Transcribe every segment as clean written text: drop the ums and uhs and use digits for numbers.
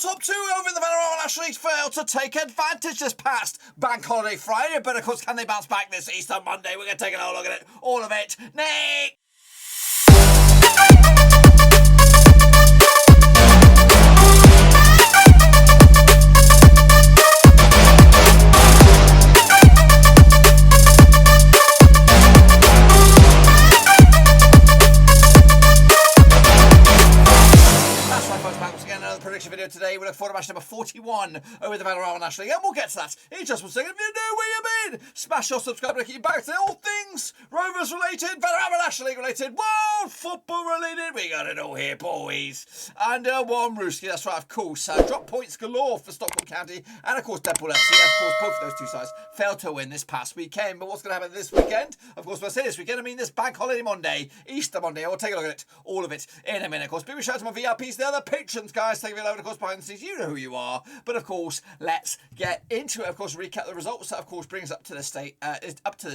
top two over in the Vanarama National League failed to take advantage this past Bank Holiday Friday, but of course, can they bounce back this Easter Monday? We're going to take a whole look at it, all of it. Nick! Video today. We look forward to match number 41 over the Vanarama National League, and we'll get to that in just 1 second. If you know where you've been, smash your subscribe to keep you back to all things Rovers related, Vanarama National League related, world football related. We got it all here, boys. And one Rooski, that's right, of course. Drop points galore for Stockport County, and of course Deadpool FC. Of course, both of those two sides failed to win this past weekend. But what's going to happen this weekend? Of course, when I say this weekend, I mean this Bank Holiday Monday, Easter Monday. We'll take a look at it, all of it, in a minute. Of course, big shout out to my VIPs, the other patrons, guys. Thank you very much. Of course, behind the scenes, you know who you are. But of course, let's get into it. Of course, recap the results. That of course brings up to the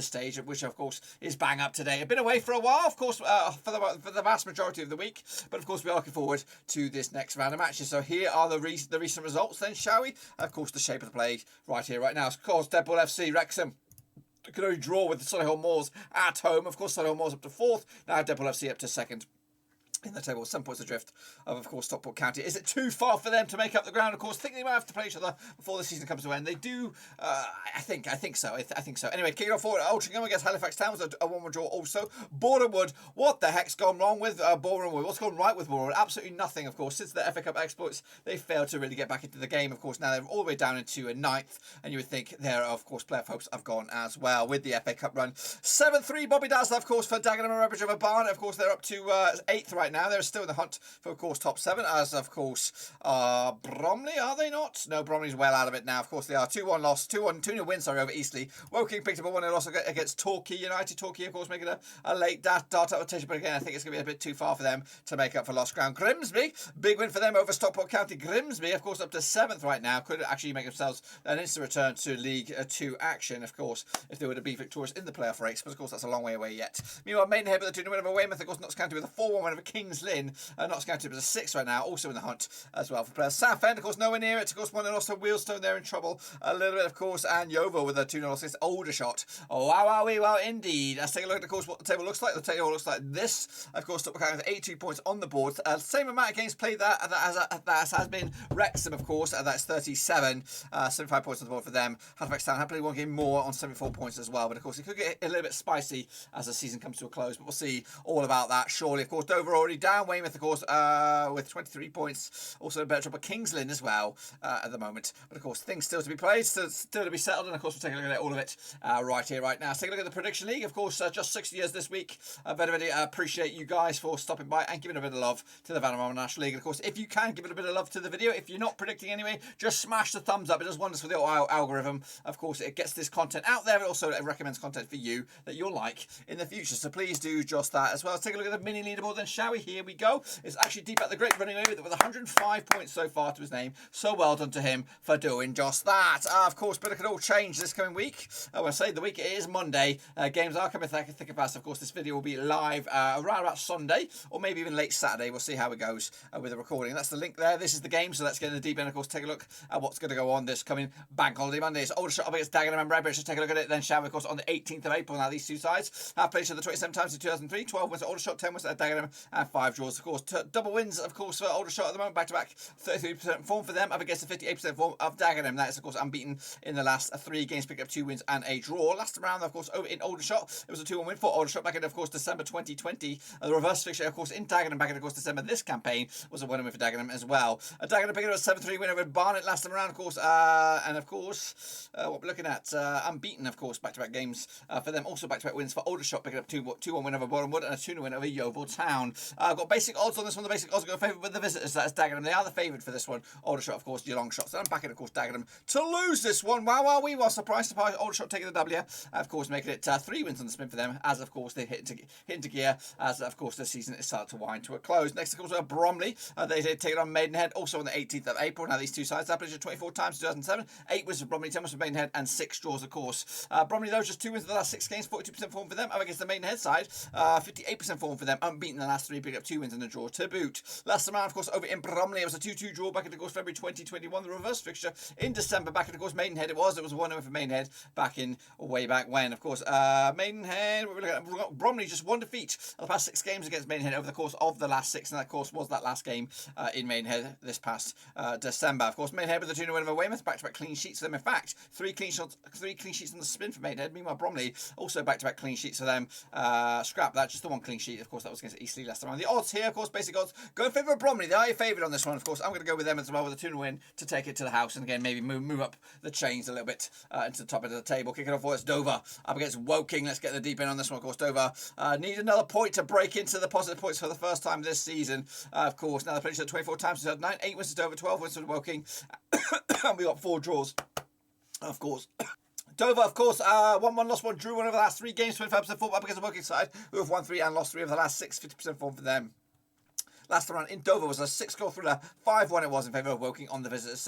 stage, which of course is bang up today. I've been away for a while, of course, for the vast majority of the week. But of course, we are looking forward to this next round of matches. So here are the recent results. Then, shall we? Of course, the shape of the play right here, right now. Of course, Deadpool FC, Wrexham could only draw with the Solihull Moors at home. Of course, Solihull Moors up to 4th. Now Deadpool FC up to 2nd. In the table, 7 points adrift of course, Stockport County. Is it too far for them to make up the ground? Of course, think they might have to play each other before the season comes to an end. They do. I think so. I think so. Anyway, kicking off forward, Altrincham against Halifax Town was a 1-1 draw. Also, Boreham Wood. What the heck's gone wrong with Boreham Wood? What's gone right with Boreham Wood? Absolutely nothing. Of course, since the FA Cup exploits, they failed to really get back into the game. Of course, now they're all the way down into a 9th, and you would think their, of course, player folks have gone as well with the FA Cup run. 7-3, Bobby Dazzler, of course, for Dagenham and Redbridge over Barnet. Of course, they're up to 8th right now. They're still in the hunt for, of course, top 7, as, of course, Bromley, are they not? No, Bromley's well out of it now. Of course, they are 2-1 loss, 2-0 win, sorry, over Eastleigh. Woking picked up a 1-0 loss against Torquay United. Torquay, of course, making a late dart rotation, but again, I think it's going to be a bit too far for them to make up for lost ground. Grimsby, big win for them over Stockport County. Grimsby, of course, up to 7th right now. Could actually make themselves an instant return to League 2 action, of course, if they were to be victorious in the playoff race, but of course, that's a long way away yet. Meanwhile, Maidenhead with a 2-0 win over Weymouth, of course, Notts County with a 4-1 win over Kings Lynn. Notts County was a 6th right now, also in the hunt as well for players. Southend, of course, nowhere near it. Of course, 1-0 loss to Wheelstone, they're in trouble a little bit, of course, and Yeovil with a 2-0 loss against Aldershot. Oh, wow, indeed. Let's take a look at, of course, what the table looks like. The table looks like this. Of course, Stockport County with 82 points on the board. Same amount of games played that has been Wrexham, of course. That's 37. 75 points on the board for them. Halifax Town happily one game more on 74 points as well. But of course, it could get a little bit spicy as the season comes to a close. But we'll see all about that shortly. Of course, Dover already down. Weymouth, of course, with 23 points. Also a better trouble Kings Lynn as well at the moment. But of course, things still to be played, still to be settled. And of course, we'll take a look at all of it right here, right now. Let's take a look at the Prediction League. Of course, just 60 years this week. Very appreciate you guys for stopping by and giving a bit of love to the Vanarama National League. And of course, if you can give it a bit of love to the video, if you're not predicting anyway, just smash the thumbs up. It does wonders for the algorithm. Of course, it gets this content out there. It also recommends content for you that you'll like in the future. So please do just that as well. Let's take a look at the mini leaderboard then, shall we? Here we go. It's actually Deep at the Great running away with 105 points so far to his name. So well done to him for doing just that. Of course, but it could all change this coming week. I will say the week is Monday. Games are coming thick and fast. Of course, this video will be live around about Sunday or maybe even late Saturday. We'll see how it goes with the recording. That's the link there. This is the game, so let's get in the deep end. Of course, take a look at what's going to go on this coming Bank Holiday Monday. It's Aldershot up against Dagenham and Redbridge. Let's take a look at it then, shall we? Of course, on the 18th of April. Now, these two sides have played each other 27 times in 2003. 12 wins at Aldershot, 10 wins at Dagenham, and 5 draws. Of course, double wins, of course, for Aldershot at the moment. Back-to-back 33% form for them up against the 58% form of Dagenham. That is, of course, unbeaten in the last 3 games, picked up 2 wins and a draw. Last round, of course, over in Aldershot, it was a 2-1 win for Aldershot back in, of course, December 2020. The reverse fixture, of course, in Dagenham back in, of course, December. This campaign was a 1-1 win for Dagenham as well. Dagenham picking up a 7-3 win over Barnet last time around, of course, and of course, what we're looking at, unbeaten, of course, back-to-back games for them. Also back-to-back wins for Aldershot, picking up 2-1 win over Boreham Wood and a 2-0 win over Yeovil Town. I've got basic odds on this one. The basic odds go in favour with the visitors. That's Dagenham. They are the favoured for this one. Aldershot, of course, your long shots. And I'm backing, of course, Dagenham to lose this one. Wow, we were surprised. Aldershot taking the W. Of course, making it 3 wins on the spin for them, as of course they hit into gear, as of course the season is starting to wind to a close. Next, of course, we have Bromley. They take it on Maidenhead, also on the 18th of April. Now, these two sides have played 24 times in 2007. 8 wins for Bromley, 10 wins for Maidenhead, and 6 draws, of course. Bromley, though, just 2 wins in the last 6 games, 42% form for them. Up against the Maidenhead side, 58% form for them, unbeaten in the last 3, picked up 2 wins and a draw to boot. Last round, of course, over in Bromley, it was a 2-2 draw back in, of course, February 2021. The reverse fixture in December back in, of course, Maidenhead. It was a 1-0 for Maidenhead back in, way back when. Of course, Maidenhead, we're looking at Bromley, just 1 defeat of the past 6 games against Maidenhead over the course of the last 6, and that, of course, was that last game in Maidenhead this past December. Of course, Maidenhead with the 2-0 win over Weymouth, back-to-back clean sheets for them. In fact, 3 clean sheets on the spin for Maidenhead. Meanwhile, Bromley also back-to-back clean sheets for them. Scrap that, just the 1 clean sheet. Of course, that was against Eastleigh last time. The odds here, of course, basic odds, go in favour of Bromley. They are your favourite on this one, of course. I'm going to go with them as well with a 2-0 win to take it to the house, and again, maybe move up the chains a little bit into the top end of the table. Kicking off for us, Dover up against Woking. Let's get the deep end on this one, of course. Dover need another point to break into the positive points for the first time this season. Of course, now they've played 24 times, so 9, 8 wins to Dover, 12 wins to Woking, and we got 4 draws, of course. Dover, of course, 1-1, lost 1, drew 1 over the last 3 games, 25% form up against the Woking side, who have won 3 and lost 3 over the last 6, 50% form for them. Last round in Dover was a 6-goal thriller, 5-1 it was in favour of Woking on the visitors'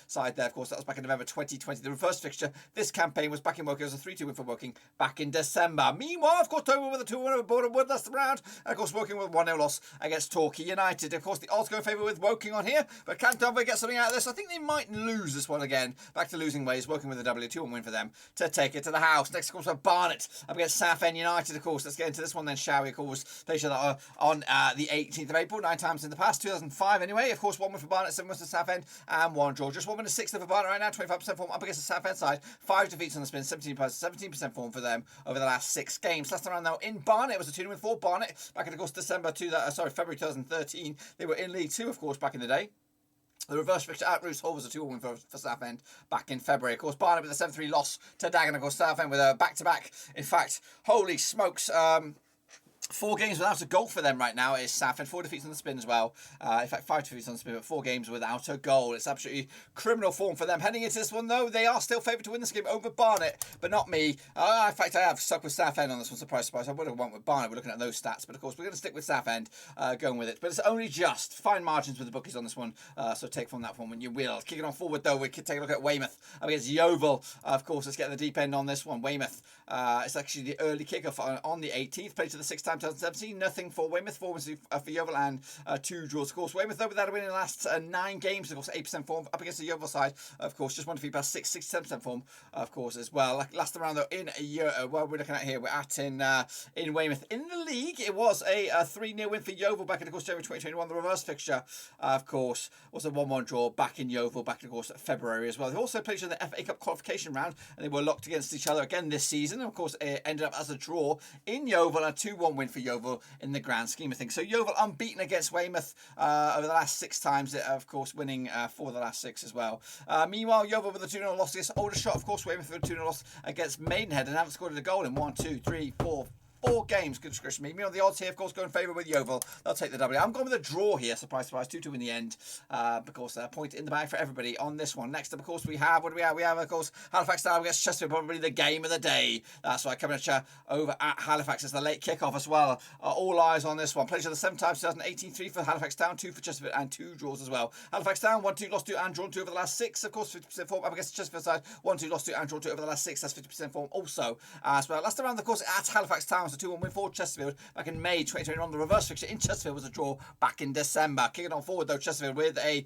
side there. Of course, that was back in November 2020. The reverse fixture this campaign was back in Woking. It was a 3-2 win for Woking back in December. Meanwhile, of course, Dover with a 2-1 over Boreham Wood last round. And of course, Woking with a 1-0 loss against Torquay United. Of course, the odds go in favour with Woking on here. But can Dover get something out of this? I think they might lose this one again. Back to losing ways. Woking with a W, 2-1 win for them to take it to the house. Next, of course, Barnet up against Southend United, of course. Let's get into this one then, shall we? Of course, they showed that on the 18th of April, 9 times in the past. 2005 anyway. Of course, 1 win for Barnet, 7 wins for Southend, and 1 draw. Just 1 win and 6 for Barnet right now, 25% form up against the Southend side. 5 defeats on the spin, 17% form for them over the last 6 games. Last time around though, in Barnet, it was a 2-win for Barnet back in, of course, February 2013. They were in League 2, of course, back in the day. The reverse fixture at Roos Hall was a 2-1 win for Southend back in February. Of course, Barnet with a 7-3 loss to Dagenham. Of course, Southend with a back-to-back. In fact, holy smokes, 4 games without a goal for them right now is Southend. 4 defeats on the spin as well. In fact, 5 defeats on the spin, but 4 games without a goal. It's absolutely criminal form for them. Heading into this one, though, they are still favoured to win this game over Barnet, but not me. In fact, I have stuck with Southend on this one. Surprise, surprise. I would have went with Barnet. We're looking at those stats, but of course, we're going to stick with Southend, going with it. But it's only just fine margins with the bookies on this one, so take from that one when you will. Kicking on forward, though, we could take a look at Weymouth up against Yeovil. Of course, let's get the deep end on this one. Weymouth, it's actually the early kickoff on the 18th. Played to the 6th time, 2017. Nothing for Weymouth, 4 wins for Yeovil, and 2 draws. Of course, Weymouth, though, without a win in the last 9 games, of course, 8% form up against the Yeovil side. Of course, just 1 defeat past 67% form, of course, as well. Last round, though, in a year, what we're looking at here, we're at in Weymouth. In the league, it was a 3-0 win for Yeovil back in, of course, January 2021. The reverse fixture, of course, was a 1-1 draw back in Yeovil, back in, of course, February as well. They also played in the FA Cup qualification round, and they were locked against each other again this season. And of course, it ended up as a draw in Yeovil, a 2-1 win for Yeovil in the grand scheme of things. So Yeovil unbeaten against Weymouth over the last 6 times, of course, winning 4 of the last 6 as well. Meanwhile, Yeovil with a 2-0 loss against Aldershot. Of course, Weymouth with a 2-0 loss against Maidenhead and haven't scored a goal in 1, 2, 3, 4 games. Good discretion me. Me on the odds here, of course, go in favour with Yeovil. They'll take the W. I'm going with a draw here. Surprise, surprise. 2-2 in the end. Because a point in the bag for everybody on this one. Next up, of course, we have, what do we have? We have, of course, Halifax Town against Chesterfield, probably the game of the day. That's right, coming at you over at Halifax. It's the late kickoff as well. All eyes on this one. Played to the 7 times, 2018, 3 for Halifax Town, 2 for Chesterfield, and 2 draws as well. Halifax Town, 1-2, lost 2, and drawn 2 over the last 6. Of course, 50% form up against the Chesterfield side. 1-2, lost 2, and drawn 2 over the last 6. That's 50% form also as well. Last round, of course, at Halifax Town, so 2-1 win for Chesterfield back in May 2021. The reverse fixture in Chesterfield was a draw back in December. Kicking on forward, though, Chesterfield with a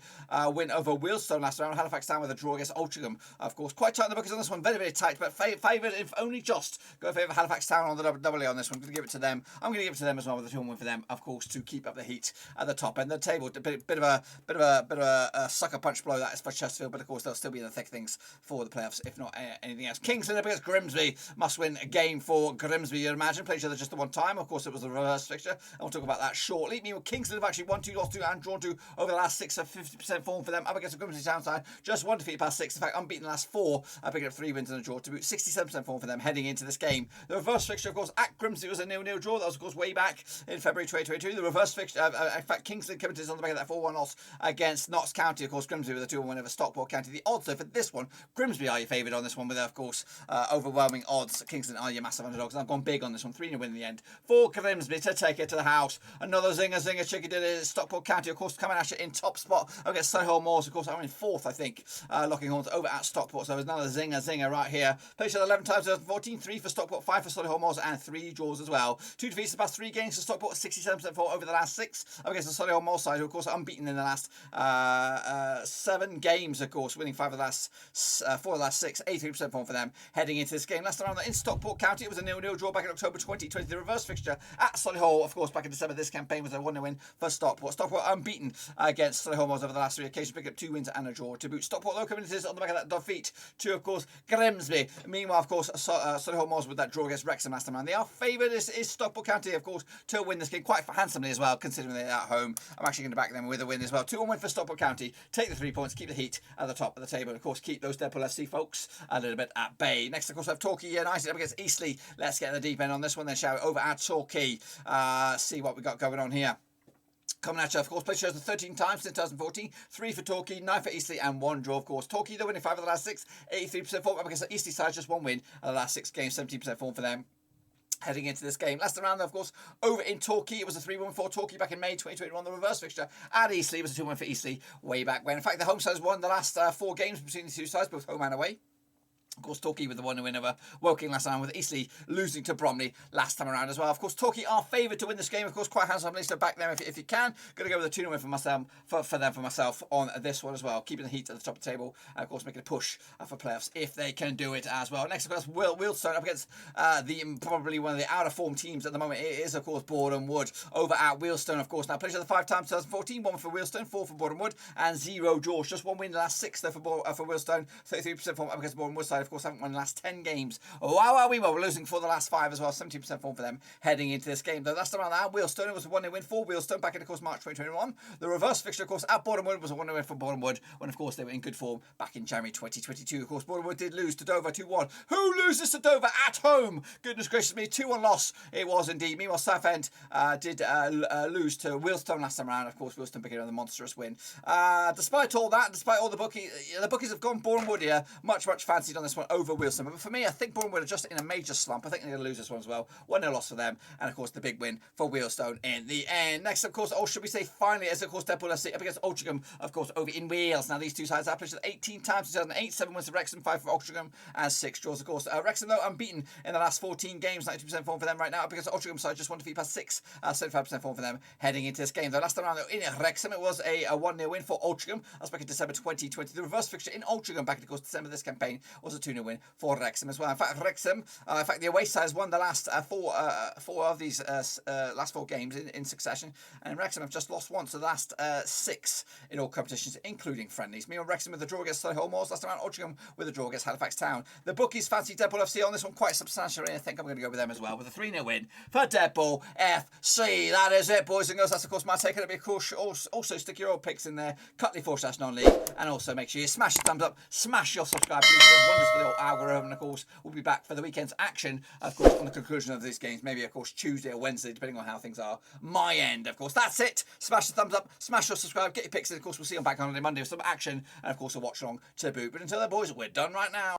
win over Wealdstone last round. Halifax Town with a draw against Altrincham. Of course, quite tight in the bookies on this one. Very, very tight, but favoured, if only just. Go in favour of Halifax Town on the double on this one. I'm going to give it to them. I'm going to give it to them as well with a 2-1 win for them, of course, to keep up the heat at the top end of the table. A bit of a sucker punch blow that is for Chesterfield, but of course they'll still be in the thick things for the playoffs, if not anything else. Kingsland up against Grimsby. Must win a game for Grimsby, you'd imagine. Played each other just the one time. Of course, it was the reverse fixture, and we'll talk about that shortly. Meanwhile, Kingsland have actually 1-2, lost 2, and drawn 2 over the last 6, so 50% form for them up against the Grimsby Town side. Just 1 defeat past 6. In fact, unbeaten the last 4, picking up 3 wins and a draw to boot. 67% form for them heading into this game. The reverse fixture, of course, at Grimsby was a 0-0 draw. That was, of course, way back in February 2022. The reverse fixture, in fact, Kingsland coming to on the back of that 4-1 loss against Notts County. Of course, Grimsby with a 2-1 win over Stockport County. The odds, though, for this one, Grimsby are your favoured on this one with, of course, overwhelming odds. Kingsland are your massive underdogs. And I've gone big on this one. 3 3-0 win in the end for Grimsby to take it to the house. Another zinger chicken dinner. Stockport County, of course, coming at you in top spot against Solihull Moors. Of course, I'm in 4th, I think. Locking horns over at Stockport. So there's another zinger right here. Played 11 times 2014, 3 for Stockport, 5 for Solihull Moors, and 3 draws as well. 2 defeats the past 3 games for Stockport, 67% for over the last 6 against the Solihull Moors side, who of course are unbeaten in the last 7 games, of course, winning 4 of the last 6, 83% form for them heading into this game. Last time around in Stockport County, it was a 0-0 draw back in October 2020. The reverse fixture at Solihull, of course, back in December. This campaign was a 1-0 win for Stockport. Stockport unbeaten against Solihull Moors over the last 3 occasions, picking up 2 wins and a draw to boot. Stockport, though, coming into this on the back of that defeat to, of course, Grimsby. Meanwhile, of course, Solihull Moors with that draw against Wrexham last time around. They are favoured. This is Stockport County, of course, to win this game quite handsomely as well, considering they're at home. I'm actually going to back them with a win as well. 2-1 win for Stockport County. Take the 3 points, keep the heat at the top of the table. And of course, keep those Deadpool FC folks a little bit at bay. Next, of course, we have Torquay United up against Eastleigh. Let's get in the deep end on this one then, shall we? Over at Torquay. See what we got going on here. Coming at you, of course, played shows 13 times since 2014, 3 for Torquay, 9 for Eastleigh, and 1 draw, of course. Torquay, they're winning 5 of the last 6, 83% form, because the Eastleigh side just 1 win of the last 6 games, 17% form for them heading into this game. Last round, of course, over in Torquay, it was a 3-1 for Torquay back in May 2021. The reverse fixture at Eastleigh was a 2-1 for Eastleigh way back when. In fact, the home sides won the last 4 games between the 2 sides, both home and away. Of course, Torquay with the 1-0 win over Woking last time, with Eastleigh losing to Bromley last time around as well. Of course, Torquay are favoured to win this game, of course, quite handsomely, so back them if you can. Going to go with a 2-0 win for myself on this one as well. Keeping the heat at the top of the table, and of course, making a push for playoffs if they can do it as well. Next, of course, Wealdstone up against probably one of the out-of-form teams at the moment. It is, of course, Boreham Wood over at Wealdstone, of course. Now, played the 5 times 2014, 1 for Wealdstone, 4 for Boreham Wood, and 0 draws. Just 1 win in the last 6 though for Wealdstone. 33% form up against Boreham Wood side, of course, haven't won the last 10 games. Wow, we were losing for the last 5 as well. 17% form for them heading into this game. Though last time around that, Wealdstone, it was a 1-0 win for Wealdstone back in, of course, March 2021. The reverse fixture, of course, at Boreham Wood was a 1-0 win for Boreham Wood when, of course, they were in good form back in January 2022. Of course, Boreham Wood did lose to Dover 2-1. Who loses to Dover at home? Goodness gracious me, 2-1 loss it was indeed. Meanwhile, Southend did lose to Wealdstone last time around. Of course, Wealdstone picking up the monstrous win. Despite all that, despite all the bookies have gone Boreham Wood here. Much fancied on this one over Wealdstone. But for me, I think Boreham Wood are just in a major slump. I think they're going to lose this one as well. 1-0 loss for them. And, of course, the big win for Wealdstone in the end. Next, of course, should we say finally, as, of course, Deadpool FC up against Altrincham, of course, over in Wales. Now, these 2 sides have played 18 times in 2008. 7 wins for Wrexham, 5 for Altrincham, and 6 draws, of course. Wrexham, though, unbeaten in the last 14 games. 92% form for them right now. Up against Altrincham side, just 1 defeat past 6. 75% form for them heading into this game. The last time around, though, in Wrexham, it was a 1-0 win for Altrincham. That's back in December 2020. The reverse fixture in Altrincham back in, of course, December this campaign was a 2-0 win for Wrexham as well. In fact, Wrexham, the away side has won the last 4 of these last 4 games in succession, and Wrexham have just lost once, so the last 6 in all competitions, including friendlies. Meanwhile, Wrexham with the draw against Solihull Moors last time around. Altrincham with the draw against Halifax Town. The bookies fancy Deadpool FC on this one quite substantially. I think I'm going to go with them as well with a 3-0 win for Deadpool FC. That is it, boys and girls. That's, of course, my take. It'll be, of course, also stick your old picks in there. Cutley / non-league, and also make sure you smash the thumbs up, smash your subscribe. It does wonders for the old algorithm. And of course, we'll be back for the weekend's action, of course, on the conclusion of these games. Maybe, of course, Tuesday or Wednesday, depending on how things are. My end, of course. That's it. Smash the thumbs up, smash your subscribe, get your picks in. Of course, we'll see you on back on Monday with some action, and of course, a watch along to boot. But until then, boys, we're done right now.